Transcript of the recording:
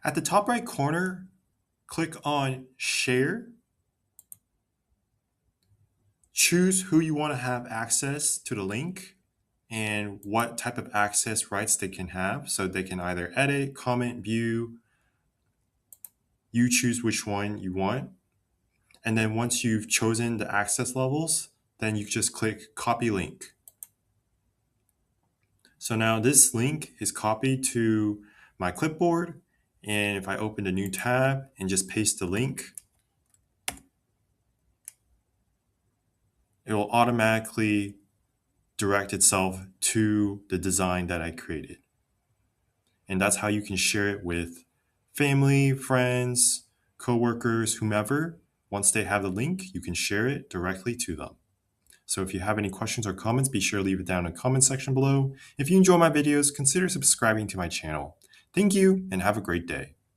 At the top right corner, click on Share. Choose who you want to have access to the link and what type of access rights they can have. So they can either edit, comment, view. You choose which one you want. And then once you've chosen the access levels, then you just click Copy Link. So now this link is copied to my clipboard. And if I open a new tab and just paste the link, it will automatically direct itself to the design that I created. And that's how you can share it with family, friends, coworkers, whomever. Once they have the link, you can share it directly to them. So if you have any questions or comments, be sure to leave it down in the comment section below. If you enjoy my videos, consider subscribing to my channel. Thank you and have a great day.